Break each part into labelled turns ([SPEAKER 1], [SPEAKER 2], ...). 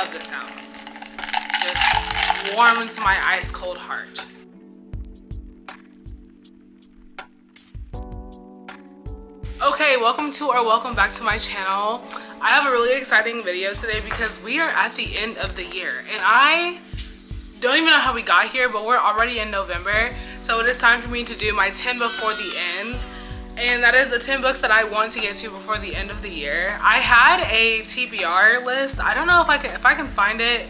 [SPEAKER 1] love this sound. Just warms my ice cold heart. Okay, welcome back to my channel. I have a really exciting video today because we are at the end of the year and I don't even know how we got here, but we're already in November. So it is time for me to do my 10 before the end. And that is the 10 books that I want to get to before the end of the year. I had a TBR list. I don't know if I can find it,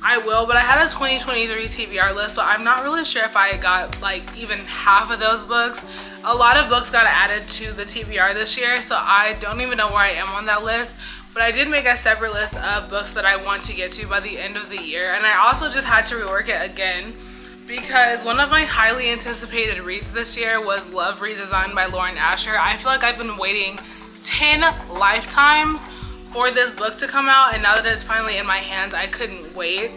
[SPEAKER 1] I will, but I had a 2023 TBR list, but I'm not really sure if I got like even half of those books. A lot of books got added to the TBR this year, so I don't even know where I am on that list. But I did make a separate list of books that I want to get to by the end of the year. And I also just had to rework it again because one of my highly anticipated reads this year was Love Redesigned by Lauren Asher. I feel like I've been waiting 10 lifetimes for this book to come out, and now that it's finally in my hands, I couldn't wait.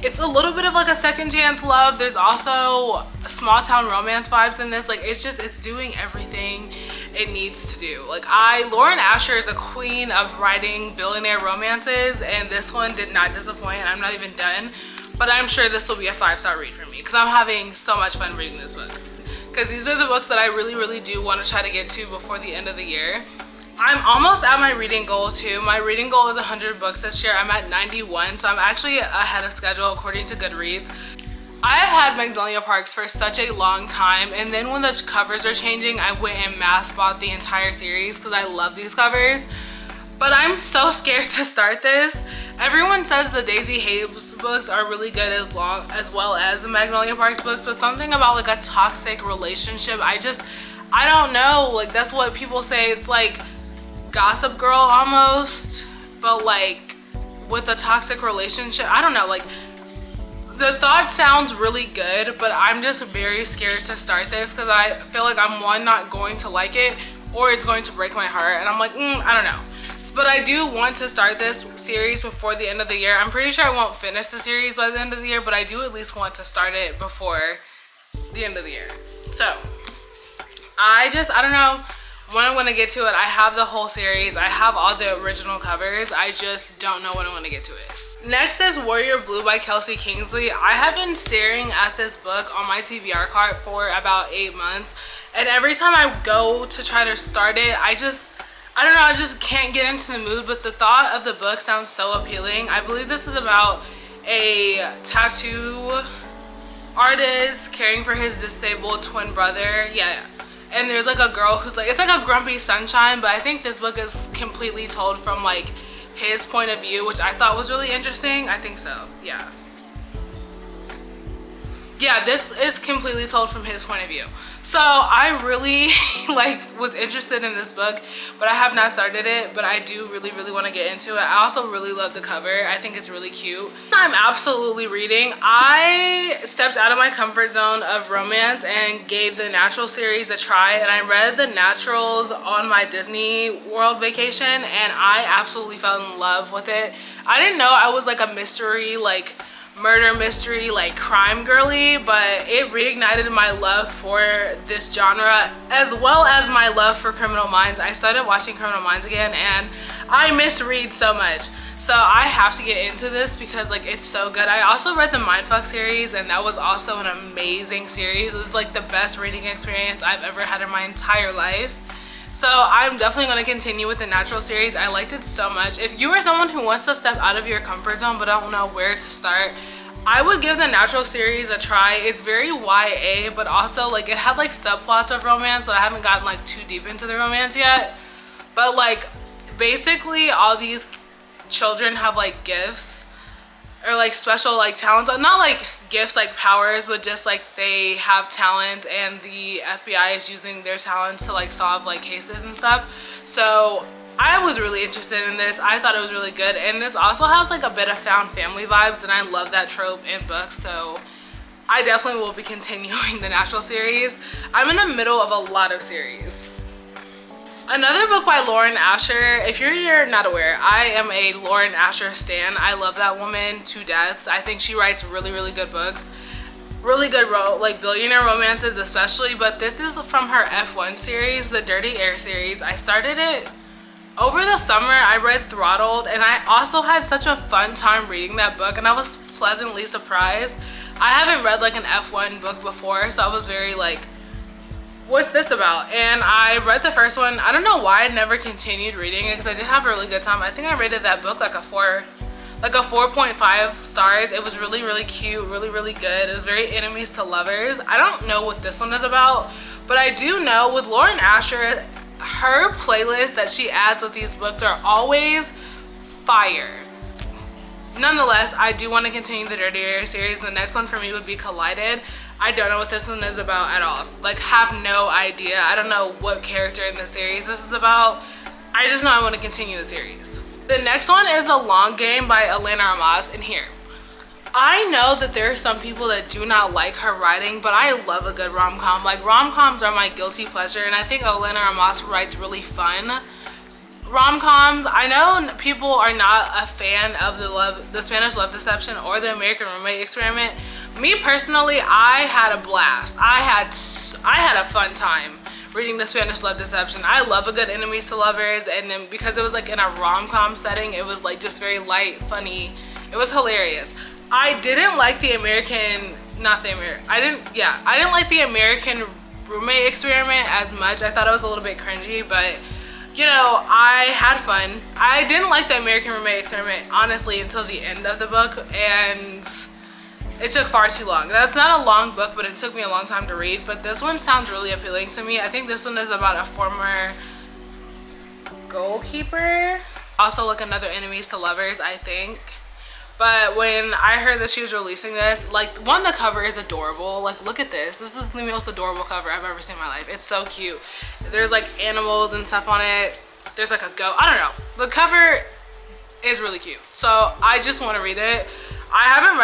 [SPEAKER 1] It's a little bit of like a second chance love. There's also small town romance vibes in this. Like it's doing everything it needs to do. Like Lauren Asher is the queen of writing billionaire romances, and this one did not disappoint. I'm not even done, but I'm sure this will be a 5-star read for me because I'm having so much fun reading this book. Because these are the books that I really do want to try to get to before the end of the year. I'm almost at my reading goal too. My reading goal is 100 books this year. I'm at 91, so I'm actually ahead of schedule according to Goodreads. I have had Magnolia Parks for such a long time, and then when the covers are changing, I went and mass bought the entire series because I love these covers. But I'm so scared to start this. Everyone says the Daisy Hayes books are really good as well as the Magnolia Parks books, but something about like a toxic relationship, I don't know. Like that's what people say. It's like Gossip Girl almost, but like with a toxic relationship. I don't know, like the thought sounds really good, but I'm just very scared to start this because I feel like I'm one, not going to like it, or it's going to break my heart, and I'm like I don't know. But I do want to start this series before the end of the year. I'm pretty sure I won't finish the series by the end of the year, but I do at least want to start it before the end of the year. So I don't know when I'm going to get to it. I have the whole series. I have all the original covers. I just don't know when I'm going to get to it. Next is Warrior Blue by Kelsey Kingsley. I have been staring at this book on my TBR cart for about 8 months. And every time I go to try to start it, I don't know, I just can't get into the mood. But the thought of the book sounds so appealing. I believe this is about a tattoo artist caring for his disabled twin brother. Yeah. And there's like a girl who's like, it's like a grumpy sunshine, but I think this book is completely told from like his point of view, which I thought was really interesting. I think so, yeah. Yeah, this is completely told from his point of view. So I really was interested in this book, but I have not started it, but I do really want to get into it. I also really love the cover. I think it's really cute. I'm absolutely reading. I stepped out of my comfort zone of romance and gave the Natural series a try, and I read the Naturals on my Disney World vacation, and I absolutely fell in love with it. I didn't know I was like a mystery, murder mystery, crime girly, but it reignited my love for this genre as well as my love for Criminal Minds. I started watching Criminal Minds again and I miss Reed so much, so I have to get into this because it's so good. I also read the Mindfuck series, and that was also an amazing series. It was like the best reading experience I've ever had in my entire life. So I'm definitely going to continue with the Natural series. I liked it so much. If you are someone who wants to step out of your comfort zone but don't know where to start, I would give the Natural series a try. It's very YA, but also it had subplots of romance, but I haven't gotten too deep into the romance yet. But basically all these children have gifts or special talents, not gifts powers, but just they have talent, and the FBI is using their talents to solve cases and stuff. So I was really interested in this. I thought it was really good, and this also has a bit of found family vibes, and I love that trope in books, so I definitely will be continuing the Natural series. I'm in the middle of a lot of series. Another book by Lauren Asher. If you're not aware, I am a Lauren Asher stan. I love that woman to death. I think she writes really good books. Really good billionaire romances especially, but this is from her F1 series, the Dirty Air series. I started it over the summer I read Throttled, and I also had such a fun time reading that book, and I was pleasantly surprised. I haven't read like an F1 book before, so I was very like, what's this about? And I read the first one. I don't know why I never continued reading it, because I did have a really good time. I think I rated that book like a 4.5 stars. It was really, really cute, really, really good. It was very enemies to lovers. I don't know what this one is about, but I do know with Lauren Asher, her playlist that she adds with these books are always fire. Nonetheless, I do want to continue the Dirty Year series. The next one for me would be Collided. I don't know what this one is about at all. Like, have no idea. I don't know what character in the series this is about. I just know I want to continue the series. The next one is The Long Game by Elena Armas. And here, I know that there are some people that do not like her writing, but I love a good rom-com. Like, rom-coms are my guilty pleasure, and I think Elena Armas writes really fun rom-coms. I know people are not a fan of the Spanish Love Deception or the American Roommate Experiment. Me personally, I had a blast. I had a fun time reading the Spanish Love Deception. I love a good enemies to lovers, and then because it was like in a rom-com setting, it was like just very light, funny. It was hilarious. I didn't like the American Roommate Experiment as much. I thought it was a little bit cringy, but you know, I had fun. I didn't like the American Roommate Experiment, honestly, until the end of the book, and it took far too long. That's not a long book, but it took me a long time to read. But this one sounds really appealing to me. I think this one is about a former goalkeeper. Also, like another enemies to lovers, I think. But when I heard that she was releasing this, like, one, the cover is adorable. Like, look at this. This is the most adorable cover I've ever seen in my life. It's so cute. There's like animals and stuff on it. There's like a goat. I don't know. The cover is really cute. So I just want to read it. I haven't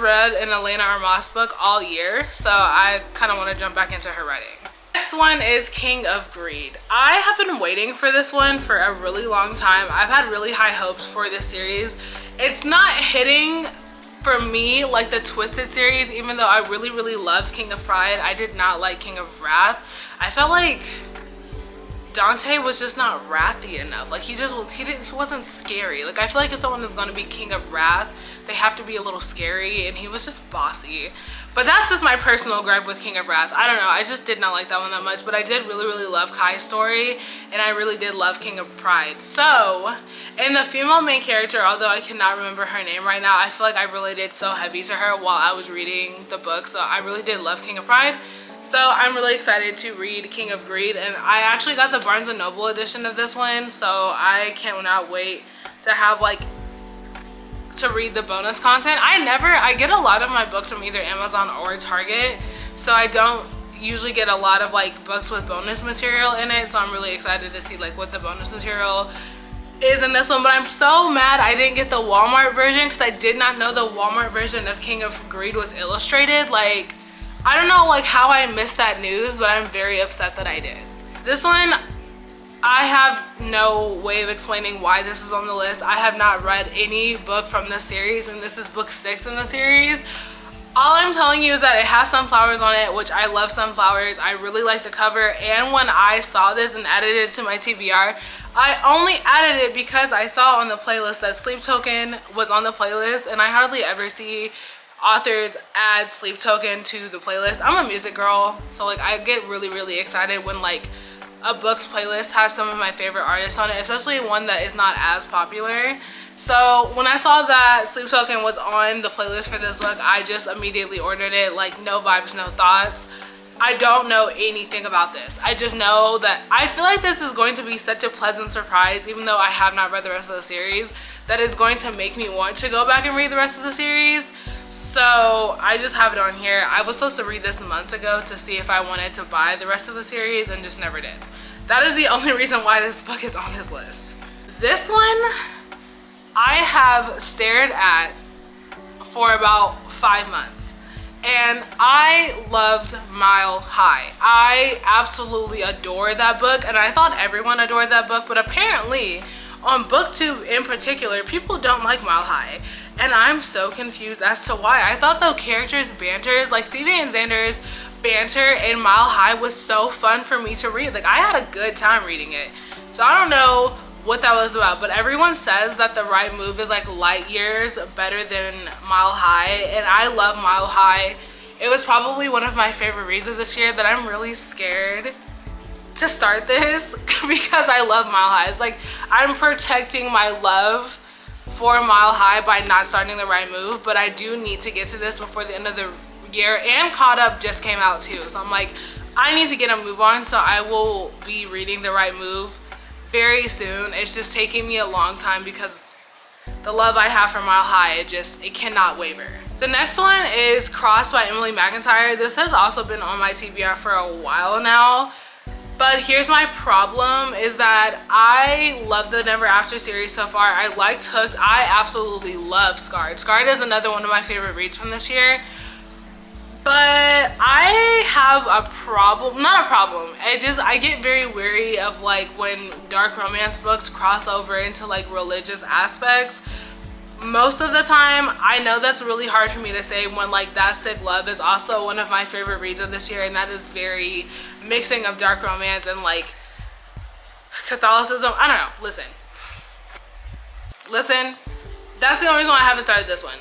[SPEAKER 1] read an Elena Armas book all year, so I kind of want to jump back into her writing. Next one is King of Greed. I have been waiting for this one for a really long time. I've had really high hopes for this series. It's not hitting for me like the Twisted series, even though I really, really loved King of Pride. I did not like King of Wrath. I felt like Dante was just not wrathy enough. Like, he wasn't scary. Like, I feel like if someone is going to be King of Wrath, they have to be a little scary, and he was just bossy. But that's just my personal gripe with King of Wrath. I don't know, I just did not like that one that much, but I did really, really love Kai's story, and I really did love King of Pride. So, and the female main character, although I cannot remember her name right now, I feel like I related so heavy to her while I was reading the book, so I really did love King of Pride. So I'm really excited to read King of Greed, and I actually got the Barnes & Noble edition of this one, so I cannot wait to have to read the bonus content. I get a lot of my books from either Amazon or Target, so I don't usually get a lot of books with bonus material in it, so I'm really excited to see what the bonus material is in this one. But I'm so mad I didn't get the Walmart version, because I did not know the Walmart version of King of Greed was illustrated. I don't know how I missed that news, but I'm very upset that I did. This one, I have no way of explaining why this is on the list. I have not read any book from this series, and this is book 6 in the series. All I'm telling you is that it has sunflowers on it, which I love sunflowers. I really like the cover, and when I saw this and added it to my TBR, I only added it because I saw on the playlist that Sleep Token was on the playlist, and I hardly ever see authors add Sleep Token to the playlist. I'm a music girl, so I get really, really excited when a book's playlist has some of my favorite artists on it, especially one that is not as popular. So when I saw that Sleep Token was on the playlist for this book, I just immediately ordered it. No vibes, no thoughts. I don't know anything about this. I just know that I feel like this is going to be such a pleasant surprise, even though I have not read the rest of the series, that is going to make me want to go back and read the rest of the series. So I just have it on here. I was supposed to read this months ago to see if I wanted to buy the rest of the series, and just never did. That is the only reason why this book is on this list. This one I have stared at for about 5 months, and I loved Mile High. I absolutely adore that book, and I thought everyone adored that book, but apparently on book 2 in particular, people don't like Mile High. And I'm so confused as to why. I thought the characters' banters, Stevie and Xander's banter in Mile High was so fun for me to read. I had a good time reading it. So I don't know what that was about, but everyone says that The Right Move is like light years better than Mile High, and I love Mile High. It was probably one of my favorite reads of this year that I'm really scared to start this because I love Mile High. It's like I'm protecting my love for Mile High by not starting The Right Move, but I do need to get to this before the end of the year, and Caught Up just came out too. So I'm like, I need to get a move on, so I will be reading The Right Move very soon. It's just taking me a long time because the love I have for Mile High, it cannot waver. The next one is Crossed by Emily McIntyre. This has also been on my TBR for a while now. But here's my problem is that I love the Never After series so far. I liked Hooked. I absolutely love Scarred. Scarred is another one of my favorite reads from this year. But I have a problem, not a problem, I get very weary of like when dark romance books cross over into like religious aspects. Most of the time, I know that's really hard for me to say when like That Sick Love is also one of my favorite reads of this year, and that is very mixing of dark romance and like Catholicism. I don't know, listen, that's the only reason why I haven't started this one.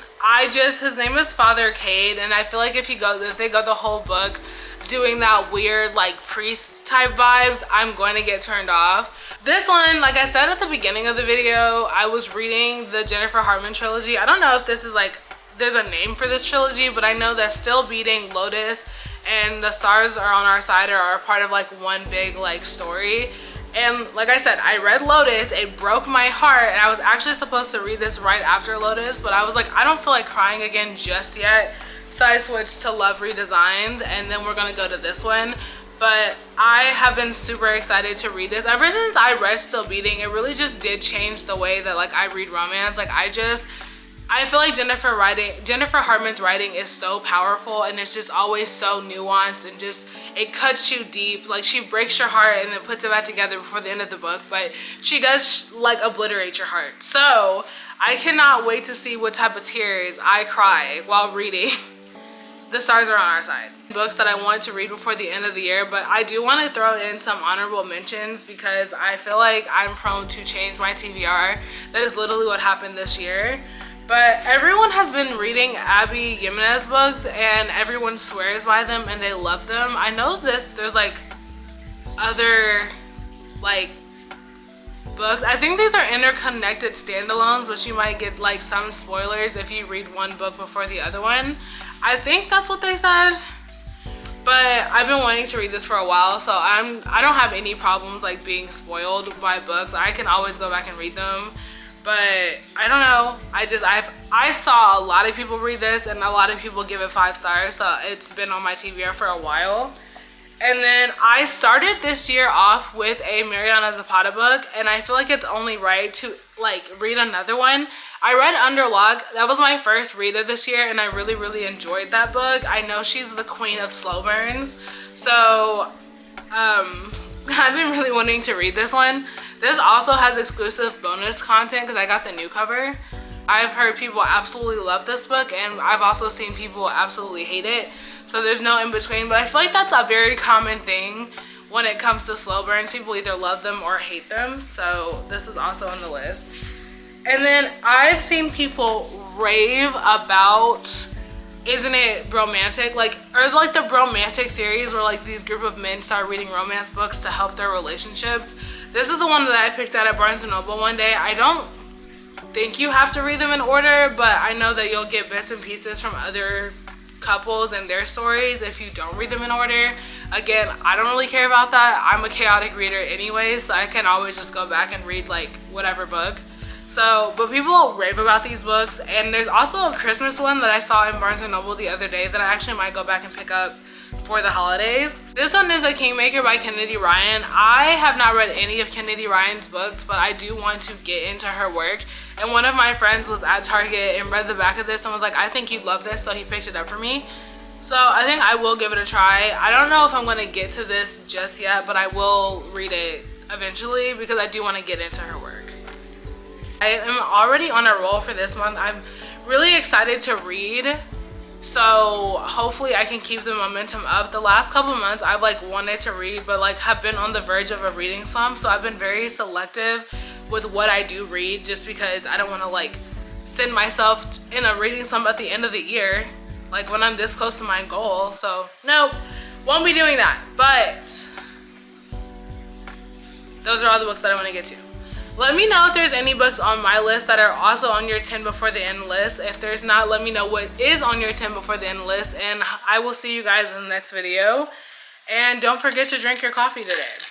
[SPEAKER 1] His name is Father Cade, and I feel like if they go the whole book doing that weird like priest type vibes, I'm going to get turned off. This one, like I said at the beginning of the video, I was reading the Jennifer Hartman trilogy. I don't know if this is like, there's a name for this trilogy, but I know that Still Beating, Lotus, and The Stars Are on Our Side are part of like one big like story. And like I said, I read Lotus, it broke my heart, and I was actually supposed to read this right after Lotus, but I was like, I don't feel like crying again just yet. So I switched to Love Redesigned, and then we're gonna go to this one. But I have been super excited to read this. Ever since I read Still Beating, it really just did change the way that like I read romance. Like I feel like Jennifer Hartman's writing is so powerful, and it's just always so nuanced, and just it cuts you deep. Like she breaks your heart and then puts it back together before the end of the book, but she does like obliterate your heart. So I cannot wait to see what type of tears I cry while reading The Stars Are on Our Side. Books that I want to read before the end of the year, but I do want to throw in some honorable mentions because I feel like I'm prone to change my TBR. That is literally what happened this year. But everyone has been reading Abby Jimenez books, and everyone swears by them and they love them. I know there's like other like books. I think these are interconnected standalones, which you might get like some spoilers if you read one book before the other one. I think that's what they said. But I've been wanting to read this for a while, so I don't have any problems like being spoiled by books. I can always go back and read them. But I don't know, I saw a lot of people read this and a lot of people give it 5 stars, so it's been on my TBR for a while. And then I started this year off with a Mariana Zapata book, and I feel like it's only right to like read another one. I read Underlock. That was my first read of this year, and I really, really enjoyed that book. I know she's the queen of slow burns, so I've been really wanting to read this one. This also has exclusive bonus content because I got the new cover. I've heard people absolutely love this book, and I've also seen people absolutely hate it. So there's no in between, but I feel like that's a very common thing when it comes to slow burns. People either love them or hate them. So this is also on the list. And then I've seen people rave about Isn't It Romantic? Or the Bromantic series where like these group of men start reading romance books to help their relationships. This is the one that I picked out at Barnes & Noble one day. I don't think you have to read them in order, but I know that you'll get bits and pieces from other couples and their stories if you don't read them in order. Again, I don't really care about that. I'm a chaotic reader anyway, so I can always just go back and read like whatever book. So, but people rave about these books, and there's also a Christmas one that I saw in Barnes & Noble the other day that I actually might go back and pick up for the holidays. This one is The Kingmaker by Kennedy Ryan. I have not read any of Kennedy Ryan's books, but I do want to get into her work. And one of my friends was at Target and read the back of this and was like, I think you'd love this, so he picked it up for me. So I think I will give it a try. I don't know if I'm going to get to this just yet, but I will read it eventually because I do want to get into her work. I am already on a roll for this month. I'm really excited to read So hopefully I can keep the momentum up. The last couple months I've like wanted to read, but like have been on the verge of a reading slump. So I've been very selective with what I do read, just because I don't want to like send myself in a reading slump at the end of the year, like when I'm this close to my goal. So no, won't be doing that. But those are all the books that I want to get to. Let me know if there's any books on my list that are also on your 10 before the end list. If there's not, let me know what is on your 10 before the end list, and I will see you guys in the next video. And don't forget to drink your coffee today.